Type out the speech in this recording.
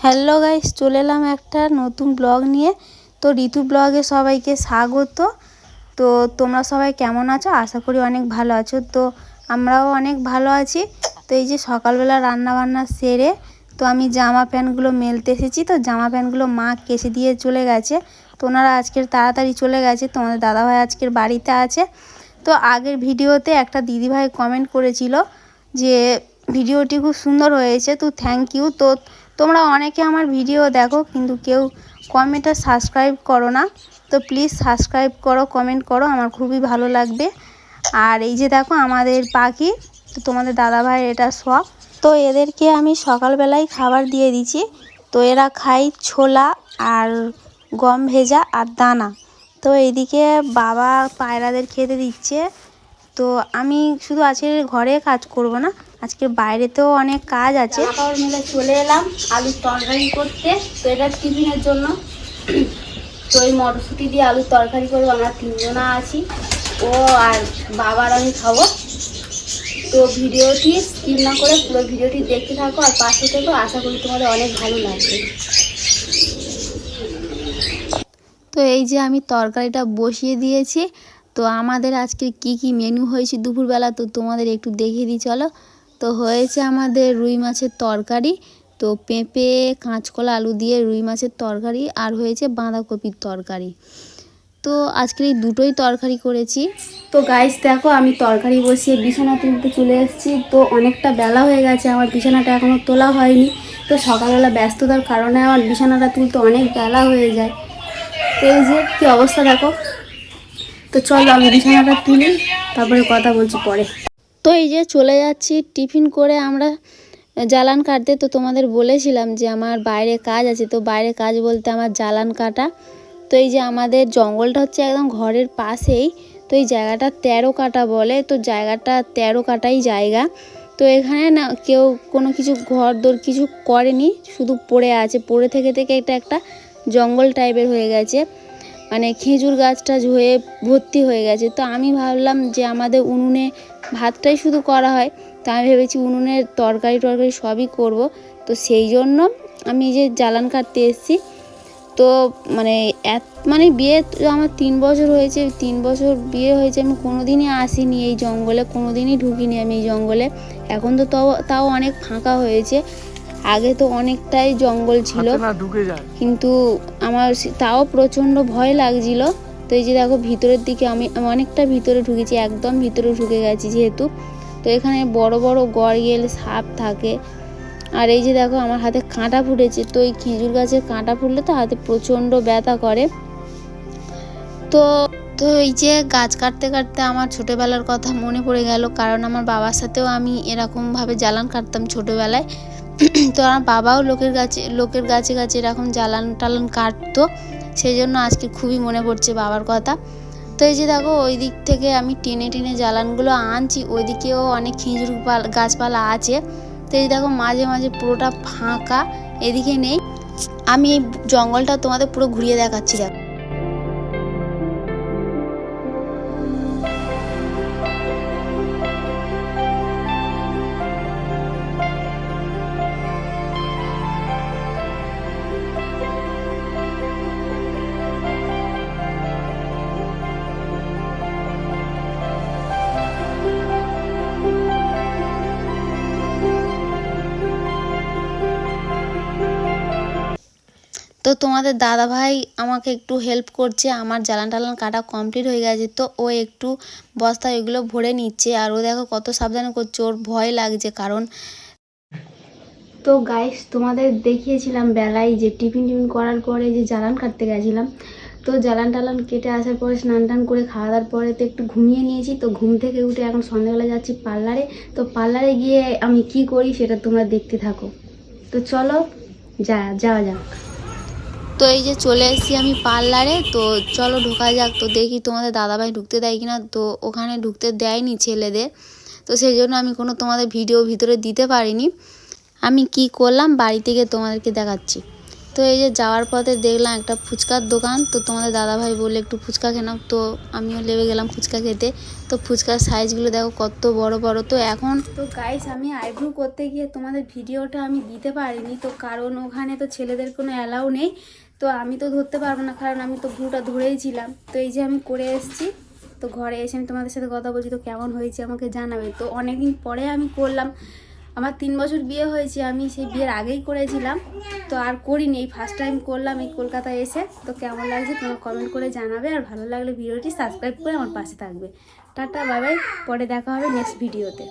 Hello guys, চলে এলাম একটা নতুন ব্লগ নিয়ে। তো ঋতু ব্লগে সবাইকে স্বাগত। তো তোমরা সবাই কেমন আছো? আশা করি অনেক ভালো আছো। তো আমরাও অনেক ভালো আছি। তো এই যে সকালবেলা রান্না বান্না সেরে তো আমি জামা প্যান্টগুলো মেলতে এসেছি। তো জামা প্যান্টগুলো মা কেচে দিয়ে চলে গেছে। তো ওনারা আজকের তাড়াতাড়ি চলে গেছে। তোমাদের দাদাভাই আজকের বাড়িতে আছে। তো আগের ভিডিওতে একটা দিদিভাই কমেন্ট করেছিল যে ভিডিওটি খুব সুন্দর হয়েছে, তো থ্যাংক ইউ। তো তোমরা অনেকে আমার ভিডিও দেখো কিন্তু কেউ কমেন্টে সাবস্ক্রাইব করো না। তো প্লিজ সাবস্ক্রাইব করো, কমেন্ট করো, আমার খুবই ভালো লাগবে। আর এই যে দেখো আমাদের পাখি, তো তোমাদের দাদাভাই এটা শখ। তো এদেরকে আমি সকালবেলায় খাবার দিয়ে দিচ্ছি। তো এরা খায় ছোলা আর গম ভেজা আর দানা। তো এইদিকে বাবা পায়রাদের খেতে দিচ্ছে। তো আমি শুধু আজকে ঘরে কাজ করব না, আজকে বাইরেতেও অনেক কাজ আছে। কাপড় মেলে চলে এলাম আলুর তরকারি করতে। তো এটা টিফিনের জন্য। তো এই মটরশুঁটি দিয়ে আলুর তরকারি করবো। আমরা তিনজনা আছি, ও আর বাবার আমি খাবো। তো ভিডিওটি স্কিপ না করে পুরো ভিডিওটি দেখতে থাকো আর পাশে থেকো। আশা করি তোমাদের অনেক ভালো লাগবে। তো এই যে আমি তরকারিটা বসিয়ে দিয়েছি। তো আমাদের আজকে কি কি মেনু হয়েছে দুপুরবেলা তো তোমাদের একটু দেখিয়ে দিই চলো। তো হয়েছে আমাদের রুই মাছের তরকারি, তো পেঁপে কাঁচকলা আলু দিয়ে রুই মাছের তরকারি, আর হয়েছে বাঁধাকপির তরকারি। তো আজকে এই দুটোই তরকারি করেছি। তো গাইস দেখো আমি তরকারি বসিয়ে বিছানা তুলতে চলে এসেছি। তো অনেকটা বেলা হয়ে গেছে, আমার বিছানাটা এখনও তোলা হয়নি। তো সকালবেলা ব্যস্ততার কারণে আমার বিছানাটা তুলতে অনেক বেলা হয়ে যায়। তো এই যে কী অবস্থা দেখো। তো চলো আমি বিছানাটা তুলি, তারপরে কথা বলছি পরে। তো এই যে চলে যাচ্ছি টিফিন করে আমরা জ্বালান কাটতে। তো তোমাদের বলেছিলাম যে আমার বাইরে কাজ আছে। তো বাইরে কাজ বলতে আমার জ্বালান কাটা। তো এই যে আমাদের জঙ্গলটা হচ্ছে একদম ঘরের পাশেই। তো এই জায়গাটা 13 কাটা বলে। তো জায়গাটা 13 কাটাই জায়গা। তো এখানে না কেউ কোনো কিছু ঘর দোর কিছু করেনি, শুধু পড়ে আছে। পড়ে থেকে থেকে এটা একটা জঙ্গল টাইপের হয়ে গেছে, মানে খেজুর গাছটা হয়ে ভর্তি হয়ে গেছে। তো আমি ভাবলাম যে আমাদের উনুনে ভাতটাই শুধু করা হয়, তো আমি ভেবেছি উনুনের তরকারি সবই করব। তো সেই জন্য আমি যে জ্বালান কাটতে এসেছি। তো মানে বিয়ে আমার 3 বছর হয়েছে। 3 বছর বিয়ে হয়েছে, আমি কোনো দিনই আসিনি এই জঙ্গলে, কোনো দিনই ঢুকিনি আমি এই জঙ্গলে। এখন তো তাও অনেক ফাঁকা হয়েছে, আগে তো অনেকটাই জঙ্গল ছিল, কিন্তু আমার তাও প্রচণ্ড ভয় লাগছিল। তো এই যে দেখো ভিতরের দিকে আমি অনেকটা ভিতরে ঢুকেছি, একদম ভিতরে ঢুকে গেছি যেহেতু। তো এখানে বড় বড় গড়িয়েল সাপ থাকে। আর এই যে দেখো আমার হাতে কাঁটা ফুটেছে। তো এই খেজুর গাছের কাঁটা ফুটলে তো হাতে প্রচণ্ড ব্যথা করে। তো তো এই যে গাছ কাটতে কাটতে আমার ছোটোবেলার কথা মনে পড়ে গেল, কারণ আমার বাবার সাথেও আমি এরকমভাবে জ্বালান কাটতাম ছোটোবেলায়। তো আমার বাবাও লোকের গাছে এরকম জ্বালান টালান কাটতো, সেই জন্য আজকে খুবই মনে পড়ছে বাবার কথা। তো এই যে দেখো ওই দিক থেকে আমি টেনে টেনে জ্বালানগুলো আনছি, ওইদিকেও অনেক খেজুর গাছপালা আছে। তো এই দেখো মাঝে মাঝে পুরোটা ফাঁকা, এদিকে নেই। আমি এই জঙ্গলটা তোমাদের পুরো ঘুরিয়ে দেখাচ্ছি দেখো। তো তোমাদের দাদাভাই আমাকে একটু হেল্প করছে, আমার জ্বালান টালান কাটা কমপ্লিট হয়ে গেছে। তো ও একটু বস্তা এগুলো ভরে নিচ্ছে, আর ও দেখো কত সাবধানে করছে, ওর ভয় লাগছে কারণ। তো গাইস তোমাদের দেখিয়েছিলাম বেলায় যে টিফিন করার পরে যে জ্বালান কাটতে গেছিলাম। তো জ্বালান টালান কেটে আসার পরে স্নান টান করে খাওয়া দাওয়ার পরে তো একটু ঘুমিয়ে নিয়েছি। তো ঘুম থেকে উঠে এখন সন্ধ্যাবেলা যাচ্ছি পার্লারে। তো পার্লারে গিয়ে আমি কি করি সেটা তোমরা দেখতে থাকো। তো চলো যাওয়া যাক। তো এই যে চলে এসেছি আমি পার্লারে। তো চলো ঢোকা যাক। তো দেখি তোমাদের দাদাভাই ঢুকতে দেয় কিনা। তো ওখানে ঢুকতে দেয়নি ছেলেদের, তো সেই জন্য আমি কোনো তোমাদের ভিডিও ভিতরে দিতে পারিনি। আমি কি করলাম বাড়ি থেকে তোমাদেরকে দেখাচ্ছি। তো এই যে যাওয়ার পথে দেখলাম একটা ফুচকার দোকান, তো তোমাদের দাদাভাই বললে একটু ফুচকা খেলাম, তো আমিও লেগে গেলাম ফুচকা খেতে। তো ফুচকার সাইজগুলো দেখো কত বড় বড়। তো এখন তো গাইস আমি আইব্রু করতে গিয়ে তোমাদের ভিডিওটা আমি দিতে পারিনি, তো কারণ ওখানে তো ছেলেদের কোনো অ্যালাউ নেই, তো আমি তো ধরতে পারবো না, কারণ আমি তো ভ্রুটা ধরেই ছিলাম। তো এই যে আমি করে এসেছি, তো ঘরে এসে আমি তোমাদের সাথে কথা বলছি, তো কেমন হয়েছে আমাকে জানাবে। তো অনেকদিন পরে আমি করলাম, আমার 3 বছর বিয়ে হয়েছে, আমি সেই বিয়ের আগেই করেছিলাম, তো আর করিনি, এই ফার্স্ট টাইম করলাম এই কলকাতায় এসে। তো কেমন লাগছে তোমরা কমেন্ট করে জানাবে, আর ভালো লাগলে ভিডিওটি সাবস্ক্রাইব করে আমার পাশে থাকবে। টাটা, বাই বাই, পরে দেখা হবে নেক্সট ভিডিওতে।